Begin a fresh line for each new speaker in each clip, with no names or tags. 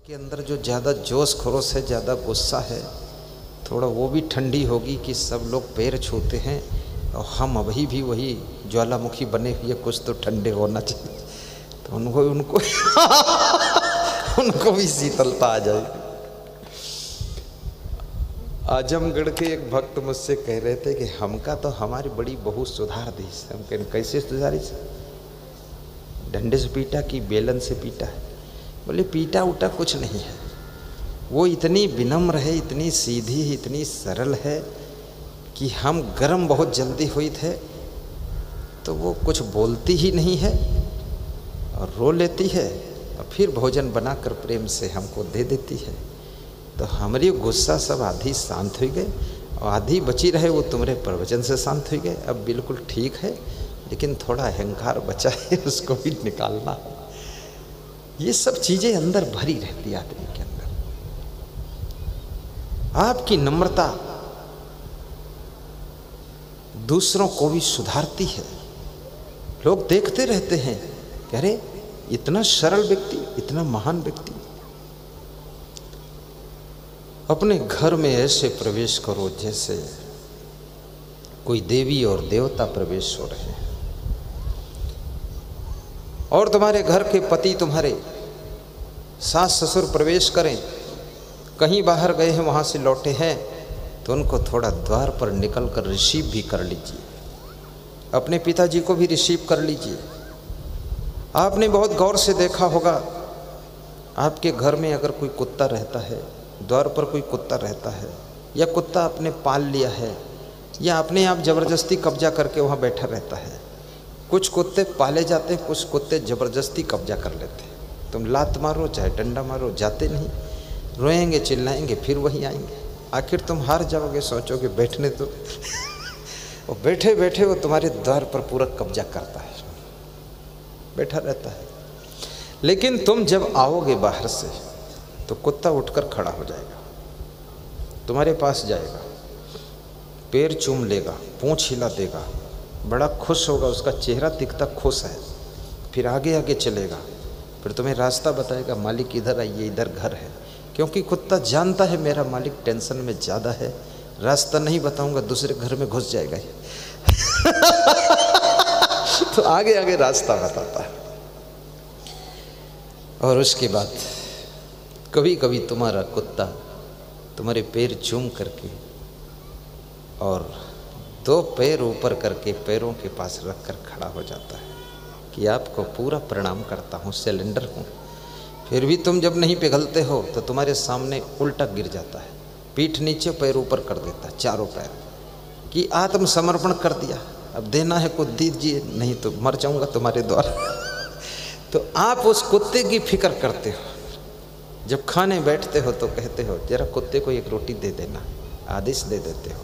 के अंदर जो ज़्यादा जोश खरोश है, ज़्यादा गुस्सा है, थोड़ा वो भी ठंडी होगी कि सब लोग पैर छूते हैं और हम अभी भी वही ज्वालामुखी बने हुए, कुछ तो ठंडे होना चाहिए। तो उनको उनको भी शीतलता आ जाएगी। आजमगढ़ के एक भक्त मुझसे कह रहे थे कि हमका तो हमारी बड़ी बहू सुधार दी। हम कहें कैसे सुधारी? डंडे से पीटा कि बेलन से पीटा है? बोले पीटा उटा कुछ नहीं है, वो इतनी विनम्र है, इतनी सीधी है, इतनी सरल है कि हम गर्म बहुत जल्दी हुए थे तो वो कुछ बोलती ही नहीं है और रो लेती है और फिर भोजन बनाकर प्रेम से हमको दे देती है। तो हमारी गुस्सा सब आधी शांत हो गए और आधी बची रहे वो तुम्हारे प्रवचन से शांत हो गए। अब बिल्कुल ठीक है, लेकिन थोड़ा अहंकार बचा है, उसको भी निकालना है। ये सब चीज़ें अंदर भरी रहती है आदमी के अंदर। आपकी नम्रता दूसरों को भी सुधारती है। लोग देखते रहते हैं कि अरे इतना सरल व्यक्ति, इतना महान व्यक्ति। अपने घर में ऐसे प्रवेश करो जैसे कोई देवी और देवता प्रवेश हो रहे हैं, और तुम्हारे घर के पति, तुम्हारे सास ससुर प्रवेश करें, कहीं बाहर गए हैं वहाँ से लौटे हैं, तो उनको थोड़ा द्वार पर निकल कर रिसीव भी कर लीजिए। अपने पिताजी को भी रिसीव कर लीजिए। आपने बहुत गौर से देखा होगा, आपके घर में अगर कोई कुत्ता रहता है, द्वार पर कोई कुत्ता रहता है, या कुत्ता आपने पाल लिया है, या अपने आप ज़बरदस्ती कब्जा करके वहाँ बैठा रहता है। कुछ कुत्ते पाले जाते हैं, कुछ कुत्ते ज़बरदस्ती कब्जा कर लेते हैं। तुम लात मारो चाहे डंडा मारो, जाते नहीं, रोएंगे चिल्लाएंगे फिर वहीं आएंगे। आखिर तुम हार जाओगे, सोचोगे बैठने तो और बैठे बैठे वो तुम्हारे द्वार पर पूरा कब्जा करता है, बैठा रहता है। लेकिन तुम जब आओगे बाहर से तो कुत्ता उठकर खड़ा हो जाएगा, तुम्हारे पास जाएगा, पैर चूम लेगा, पूंछ हिला देगा, बड़ा खुश होगा, उसका चेहरा दिखता खुश है। फिर आगे आगे चलेगा, फिर तुम्हें रास्ता बताएगा, मालिक इधर आइए, इधर घर है। क्योंकि कुत्ता जानता है मेरा मालिक टेंशन में ज़्यादा है, रास्ता नहीं बताऊंगा दूसरे घर में घुस जाएगा तो आगे आगे रास्ता बताता है। और उसके बाद कभी कभी तुम्हारा कुत्ता तुम्हारे पैर चूम करके और दो पैर ऊपर करके पैरों के पास रख कर खड़ा हो जाता है कि आपको पूरा प्रणाम करता हूँ, सिलेंडर हूँ। फिर भी तुम जब नहीं पिघलते हो तो तुम्हारे सामने उल्टा गिर जाता है, पीठ नीचे पैर ऊपर कर देता है, चारों पैर, कि आत्मसमर्पण कर दिया, अब देना है कुछ दीजिए, नहीं तो मर जाऊंगा तुम्हारे द्वारा तो आप उस कुत्ते की फिक्र करते हो। जब खाने बैठते हो तो कहते हो जरा कुत्ते को एक रोटी दे देना, आदेश दे देते हो।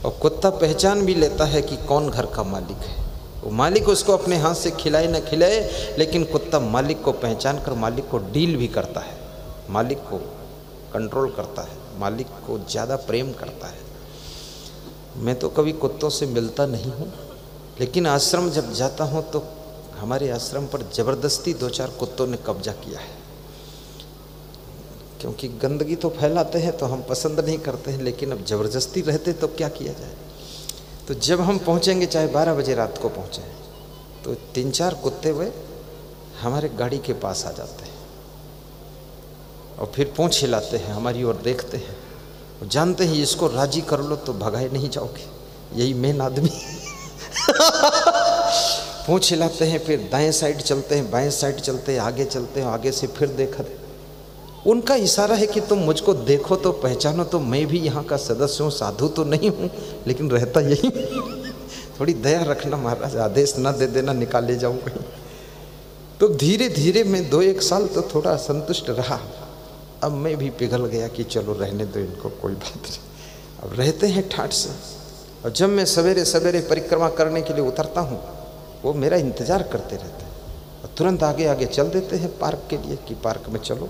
और कुत्ता पहचान भी लेता है कि कौन घर का मालिक है। वो मालिक उसको अपने हाथ से खिलाए न खिलाए, लेकिन कुत्ता मालिक को पहचान कर मालिक को डील भी करता है, मालिक को कंट्रोल करता है, मालिक को ज़्यादा प्रेम करता है। मैं तो कभी कुत्तों से मिलता नहीं हूँ, लेकिन आश्रम जब जाता हूँ तो हमारे आश्रम पर ज़बरदस्ती 2-4 कुत्तों ने कब्जा किया है। क्योंकि गंदगी तो फैलाते हैं तो हम पसंद नहीं करते हैं, लेकिन अब ज़बरदस्ती रहते तो क्या किया जाए। तो जब हम पहुँचेंगे, चाहे 12 बजे रात को पहुँचें, तो 3-4 कुत्ते वे हमारे गाड़ी के पास आ जाते हैं और फिर पूंछ हिलाते हैं, हमारी ओर देखते हैं और जानते हैं इसको राजी कर लो तो भगाए नहीं जाओगे, यही मेन आदमी पूंछ हिलाते हैं, फिर दाएं साइड चलते हैं, बाएं साइड चलते हैं, आगे चलते हैं, आगे से फिर देखा। उनका इशारा है कि तुम मुझको देखो तो पहचानो तो मैं भी यहाँ का सदस्य हूँ, साधु तो नहीं हूँ लेकिन रहता यही थोड़ी दया रखना महाराज, आदेश ना दे देना, निकाले जाऊँ कहीं। तो धीरे धीरे मैं 2-1 साल तो थोड़ा असंतुष्ट रहा। अब मैं भी पिघल गया कि चलो रहने दो इनको, कोई बात नहीं, अब रहते हैं ठाठ से। और जब मैं सवेरे सवेरे परिक्रमा करने के लिए उतरता हूँ, वो मेरा इंतज़ार करते रहते हैं और तुरंत आगे आगे चल देते हैं पार्क के लिए कि पार्क में चलो।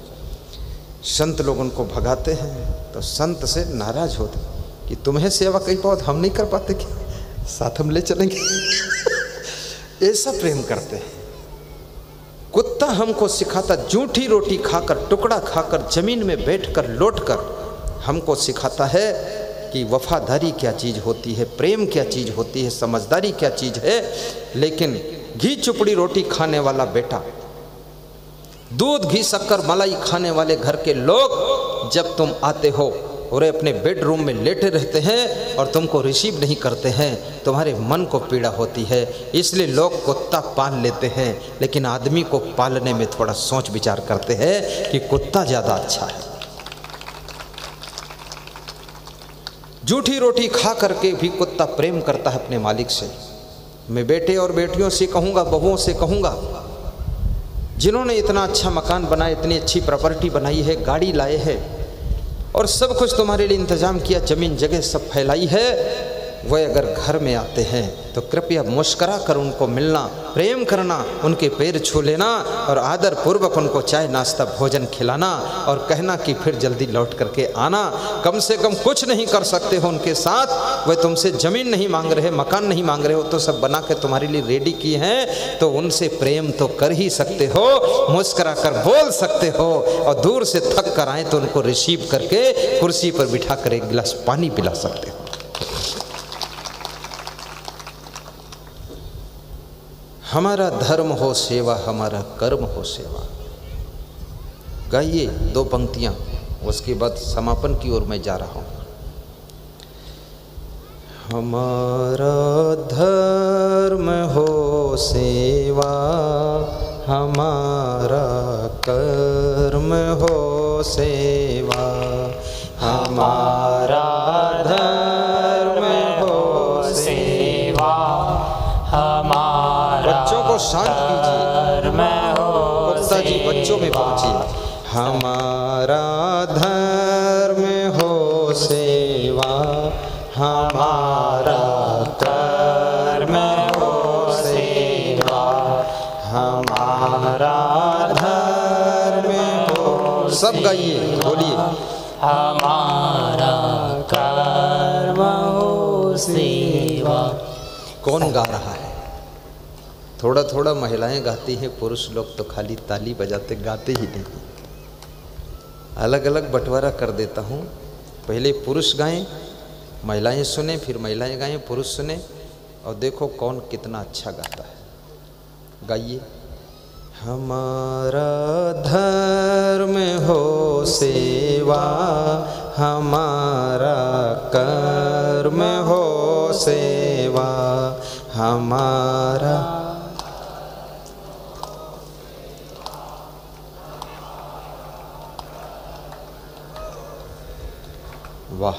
संत लोग उनको भगाते हैं तो संत से नाराज होते कि तुम्हें सेवा कहीं बहुत हम नहीं कर पाते, कि साथ हम ले चलेंगे ऐसा प्रेम करते हैं। कुत्ता हमको सिखाता, जूठी रोटी खाकर, टुकड़ा खाकर, जमीन में बैठकर लौटकर हमको सिखाता है कि वफादारी क्या चीज़ होती है, प्रेम क्या चीज़ होती है, समझदारी क्या चीज़ है। लेकिन घी चुपड़ी रोटी खाने वाला बेटा, दूध घी शक्कर मलाई खाने वाले घर के लोग जब तुम आते हो और अपने बेडरूम में लेटे रहते हैं और तुमको रिसीव नहीं करते हैं, तुम्हारे मन को पीड़ा होती है। इसलिए लोग कुत्ता पाल लेते हैं, लेकिन आदमी को पालने में थोड़ा सोच विचार करते हैं कि कुत्ता ज़्यादा अच्छा है। जूठी रोटी खा करके भी कुत्ता प्रेम करता है अपने मालिक से। मैं बेटे और बेटियों से कहूँगा, बहुओं से कहूँगा, जिन्होंने इतना अच्छा मकान बनाया, इतनी अच्छी प्रॉपर्टी बनाई है, गाड़ी लाए हैं और सब कुछ तुम्हारे लिए इंतज़ाम किया, ज़मीन जगह सब फैलाई है, वह अगर घर में आते हैं तो कृपया मुस्करा कर उनको मिलना, प्रेम करना, उनके पैर छू लेना और आदर पूर्वक उनको चाय नाश्ता भोजन खिलाना और कहना कि फिर जल्दी लौट करके आना। कम से कम कुछ नहीं कर सकते हो उनके साथ, वह तुमसे ज़मीन नहीं मांग रहे, मकान नहीं मांग रहे हो, तो सब बना के तुम्हारे लिए रेडी किए हैं, तो उनसे प्रेम तो कर ही सकते हो, मुस्करा कर बोल सकते हो और दूर से थक कर आए तो उनको रिसीव करके कुर्सी पर बिठा कर एक गिलास पानी पिला सकते हो। हमारा धर्म हो सेवा, हमारा कर्म हो सेवा। गाइए 2 पंक्तियां, उसके बाद समापन की ओर मैं जा रहा हूं। हमारा धर्म हो सेवा, हमारा कर्म हो सेवा, हमारा धर्म हो सेवा, बच्चों को शांत कीजिए, गुप्ता जी बच्चों में पहुंचिए। हमारा धर्म हो सेवा, हमारा कर्म हो सेवा, हमारा धर्म हो। सब गाइए, बोलिए।
हमारा कर्म हो सेवा।
कौन गा रहा है? थोड़ा थोड़ा महिलाएं गाती हैं, पुरुष लोग तो खाली ताली बजाते, गाते ही नहीं। अलग अलग बंटवारा कर देता हूँ, पहले पुरुष गाएं, महिलाएं सुने, फिर महिलाएं गाएं, पुरुष सुने, और देखो कौन कितना अच्छा गाता है। गाइए। हमारा धर्म हो सेवा, हमारा कर्म हो सेवा, हमारा। वाह,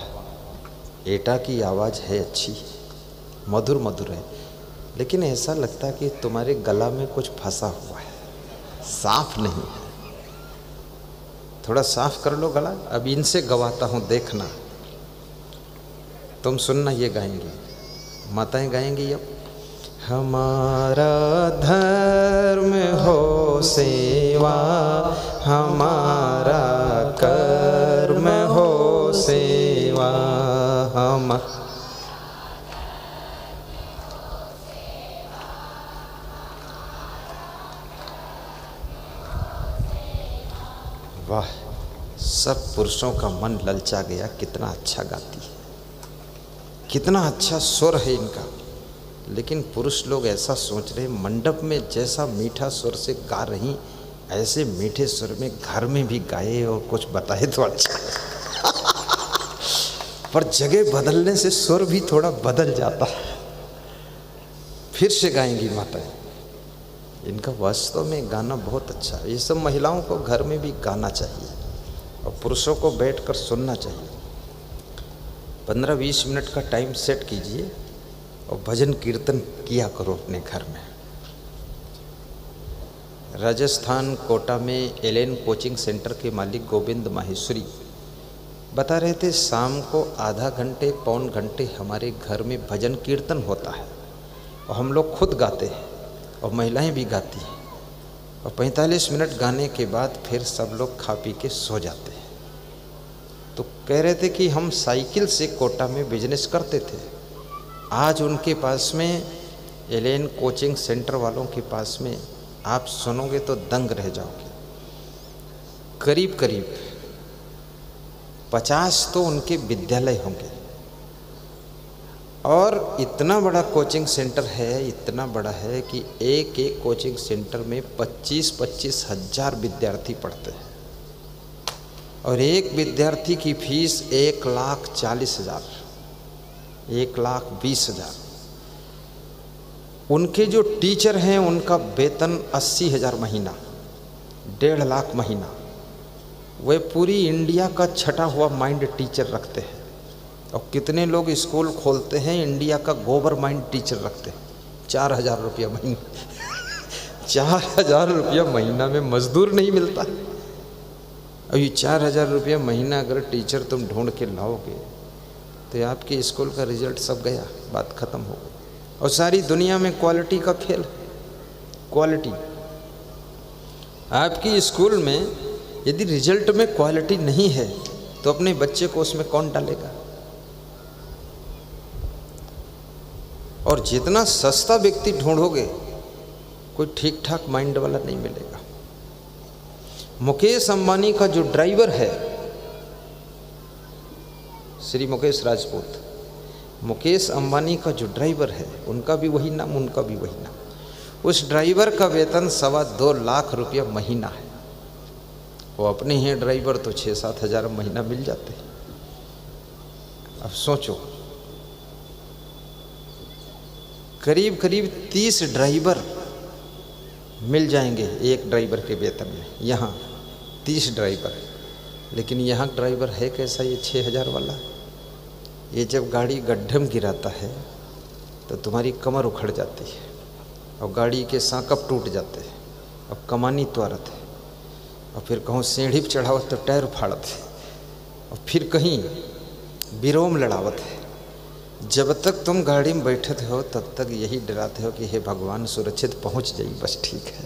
एटा की आवाज़ है अच्छी, मधुर मधुर है, लेकिन ऐसा लगता है कि तुम्हारे गला में कुछ फंसा हुआ है, साफ नहीं है। थोड़ा साफ कर लो गला। अब इनसे गवाता हूँ, देखना, तुम सुनना, ये गाएंगे, माताएं गाएंगी अब। हमारा धर्म हो सेवा, हमारा कर्म हो सेवा, हम। वाह, सब पुरुषों का मन ललचा गया, कितना अच्छा गाती है, कितना अच्छा सुर है इनका। लेकिन पुरुष लोग ऐसा सोच रहे, मंडप में जैसा मीठा सुर से गा रही, ऐसे मीठे सुर में घर में भी गाए और कुछ बताए तो अच्छा। पर जगह बदलने से सुर भी थोड़ा बदल जाता है। फिर से गाएंगी माताएं। इनका वास्तव में गाना बहुत अच्छा है। ये सब महिलाओं को घर में भी गाना चाहिए और पुरुषों को बैठकर सुनना चाहिए। 15-20 मिनट का टाइम सेट कीजिए और भजन कीर्तन किया करो अपने घर में। राजस्थान कोटा में एलेन कोचिंग सेंटर के मालिक गोविंद माहेश्वरी बता रहे थे, शाम को आधा घंटे पौन घंटे हमारे घर में भजन कीर्तन होता है और हम लोग खुद गाते हैं और महिलाएं भी गाती हैं, और 45 मिनट गाने के बाद फिर सब लोग खा पी के सो जाते हैं। तो कह रहे थे कि हम साइकिल से कोटा में बिजनेस करते थे, आज उनके पास में एलेन कोचिंग सेंटर वालों के पास में आप सुनोगे तो दंग रह जाओगे। करीब करीब 50 तो उनके विद्यालय होंगे, और इतना बड़ा कोचिंग सेंटर है, इतना बड़ा है कि एक एक कोचिंग सेंटर में 25-25 हजार विद्यार्थी पढ़ते हैं, और एक विद्यार्थी की फीस 1,40,000, 1,20,000। उनके जो टीचर हैं उनका वेतन 80,000 महीना, 1.5 लाख महीना। वे पूरी इंडिया का छटा हुआ माइंड टीचर रखते हैं। और कितने लोग स्कूल खोलते हैं, इंडिया का गोबर माइंड टीचर रखते हैं। 4,000 रुपया महीना 4,000 रुपया महीना में मजदूर नहीं मिलता। अब ये 4,000 रुपया महीना अगर टीचर तुम ढूंढ के लाओगे तो आपके स्कूल का रिजल्ट सब गया, बात खत्म हो गई। और सारी दुनिया में क्वालिटी का खेल, क्वालिटी। आपकी स्कूल में यदि रिजल्ट में क्वालिटी नहीं है तो अपने बच्चे को उसमें कौन डालेगा? और जितना सस्ता व्यक्ति ढूंढोगे कोई ठीक ठाक माइंड वाला नहीं मिलेगा। मुकेश अंबानी का जो ड्राइवर है, श्री मुकेश राजपूत, मुकेश अंबानी का जो ड्राइवर है, उनका भी वही नाम, उनका भी वही नाम। उस ड्राइवर का वेतन 2.25 लाख रुपया महीना है। वो अपने ही ड्राइवर तो 6-7 हज़ार महीना मिल जाते हैं। अब सोचो, करीब करीब 30 ड्राइवर मिल जाएंगे एक ड्राइवर के वेतन में। यहाँ 30 ड्राइवर, लेकिन यहाँ ड्राइवर है कैसा? ये 6,000 वाला। ये जब गाड़ी गड्ढे में गिराता है तो तुम्हारी कमर उखड़ जाती है, और गाड़ी के सांकप टूट जाते हैं, और कमानी त्वारत है, और फिर कहूँ सीढ़ी पर चढ़ावत तो टायर फाड़त है, और फिर कहीं बिरोम लड़ावत है। जब तक तुम गाड़ी में बैठे हो तब तक यही डराते हो कि हे भगवान सुरक्षित पहुंच जाइए, बस ठीक है।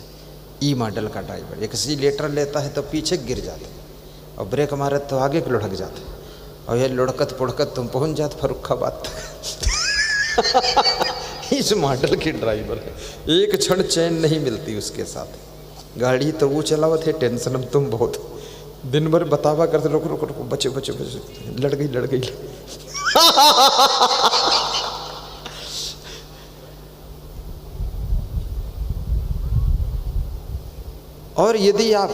ई मॉडल का ड्राइवर एक्सीलेटर लेता है तो पीछे गिर जाते, और ब्रेक मारे तो आगे के लुढ़क जाते, और ये लुढ़कत पुढ़कत तुम पहुंच जाते फर्रुखाबाद तक। इस मॉडल के ड्राइवर है, एक क्षण चैन नहीं मिलती उसके साथ। गाड़ी तो वो चलावत है, टेंशन में तुम बहुत, दिन भर बतावा करते, रुको रुको रुको, बचे बचे बचे, लड़ गई लड़ गई। और यदि आप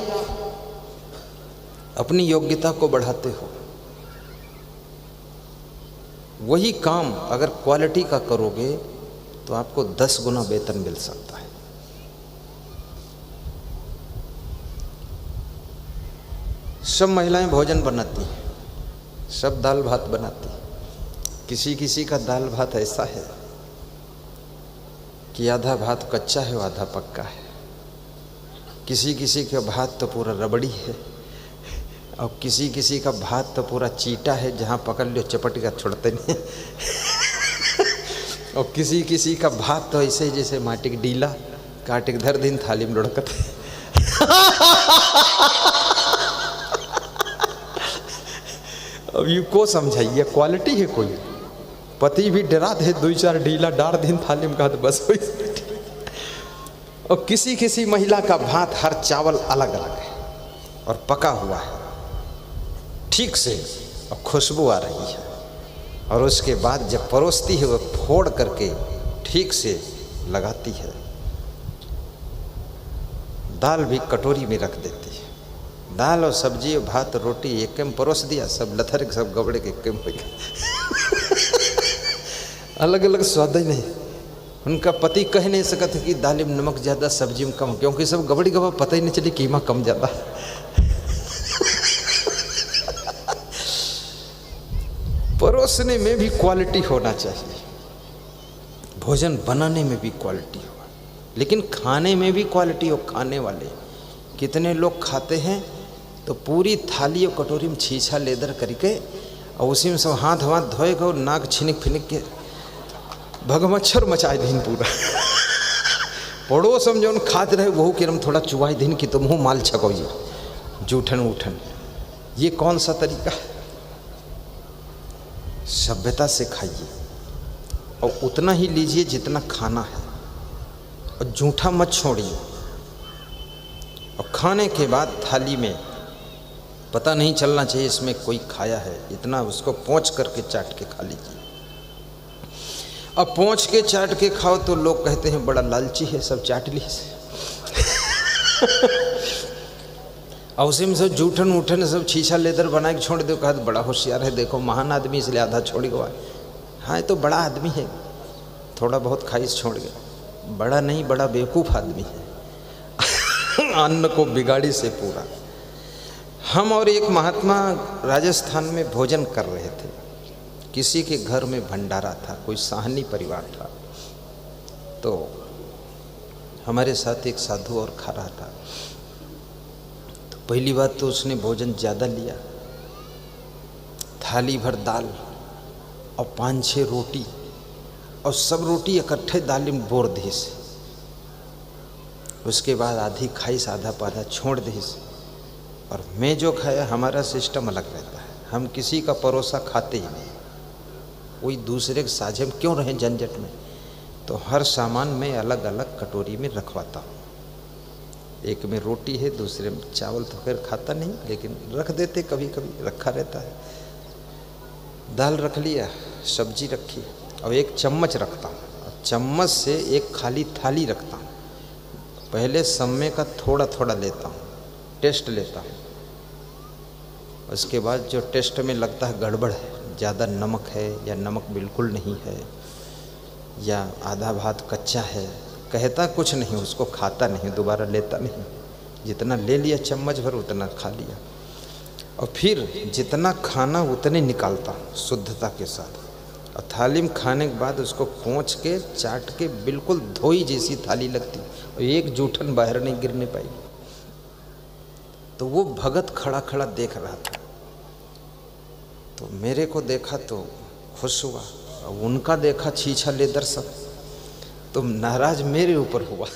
अपनी योग्यता को बढ़ाते हो, वही काम अगर क्वालिटी का करोगे तो आपको 10 गुना वेतन मिल सकता है। सब महिलाएं भोजन बनाती हैं, सब दाल भात बनाती हैं। किसी किसी का दाल भात ऐसा है कि आधा भात कच्चा है, आधा पक्का है। किसी किसी का भात तो पूरा रबड़ी है, और किसी किसी का भात तो पूरा चीटा है, जहाँ पकड़ लो चपट का छोड़ते नहीं। और किसी किसी का भात तो ऐसे जैसे माटी का डीला काटे धर दिन थाली में लुढ़कत। अब ये को समझाइए, क्वालिटी है कोई? पति भी डरा दे, 2-4 ढीला डार दिन थाली में, कहा तो बस हो। और किसी किसी महिला का भात हर चावल अलग अलग है और पका हुआ है ठीक से, और खुशबू आ रही है, और उसके बाद जब परोसती है वो फोड़ करके ठीक से लगाती है। दाल भी कटोरी में रख देती है। दाल और सब्जी और भात और रोटी एक में परोस दिया, सब लथर के सब गबड़े के एक में। अलग अलग स्वाद ही नहीं। उनका पति कह नहीं सकते कि दाल में नमक ज़्यादा सब्जी में कम, क्योंकि सब गबड़ी गबा पता ही नहीं चली कीमा कम ज़्यादा। परोसने में भी क्वालिटी होना चाहिए, भोजन बनाने में भी क्वालिटी हो, लेकिन खाने में भी क्वालिटी हो। खाने वाले कितने लोग खाते हैं तो पूरी थाली और कटोरी में छीछा लेदर करके, और उसी में सब हाथ वाथ धोएगा और नाक छिनिक फिनिक के भगमच्छर मचाए दिन पूरा। पड़ोस में जो खाते रहे वह कि हम थोड़ा चुवाई दिन की तुम मुँह माल छकोइए, जूठन उठन। ये कौन सा तरीका है? सभ्यता से खाइए और उतना ही लीजिए जितना खाना है, और जूठा मत छोड़िए। और खाने के बाद थाली में पता नहीं चलना चाहिए इसमें कोई खाया है, इतना उसको पोंछ करके चाट के खा लीजिए। अब पोंछ के चाट के खाओ तो लोग कहते हैं बड़ा लालची है, सब चाट ली से। और उसी में सब जूठन उठन सब छीछा लेदर बना के छोड़ दो, कहा बड़ा होशियार है, देखो महान आदमी इसलिए आधा छोड़ गया। हाँ तो बड़ा आदमी है, थोड़ा बहुत खाइश छोड़ गया, बड़ा नहीं बड़ा बेवकूफ़ आदमी है। अन्न को बिगाड़ी से पूरा। हम और एक महात्मा राजस्थान में भोजन कर रहे थे, किसी के घर में भंडारा था, कोई साहनी परिवार था। तो हमारे साथ एक साधु और खा रहा था। तो पहली बात तो उसने भोजन ज़्यादा लिया, थाली भर दाल और 5-6 रोटी, और सब रोटी इकट्ठे दाल में बोर दी से। उसके बाद आधी खाई आधा पाधा छोड़ दी से। और मैं जो खाया, हमारा सिस्टम अलग रहता है, हम किसी का परोसा खाते ही नहीं, कोई दूसरे के साझे में क्यों रहें झंझट में। तो हर सामान मैं अलग अलग कटोरी में रखवाता हूँ। एक में रोटी है, दूसरे में चावल, तो खैर खाता नहीं लेकिन रख देते, कभी कभी रखा रहता है। दाल रख लिया, सब्जी रखी, और एक चम्मच रखता हूँ, और चम्मच से एक खाली थाली रखता हूँ। पहले समय का थोड़ा थोड़ा लेता हूँ, टेस्ट लेता हूँ। उसके बाद जो टेस्ट में लगता है गड़बड़ है, ज़्यादा नमक है या नमक बिल्कुल नहीं है या आधा भात कच्चा है, कहता कुछ नहीं, उसको खाता नहीं, दोबारा लेता नहीं। जितना ले लिया चम्मच भर उतना खा लिया, और फिर जितना खाना उतने निकालता हूँ शुद्धता के साथ। और थाली में खाने के बाद उसको पोंछ के चाट के बिल्कुल धोई जैसी थाली लगती, और एक जूठन बाहर नहीं गिरने पाई। तो वो भगत खड़ा खड़ा देख रहा था, तो मेरे को देखा तो खुश हुआ, और उनका देखा छीछा लेदर सब, तो नाराज मेरे ऊपर हुआ।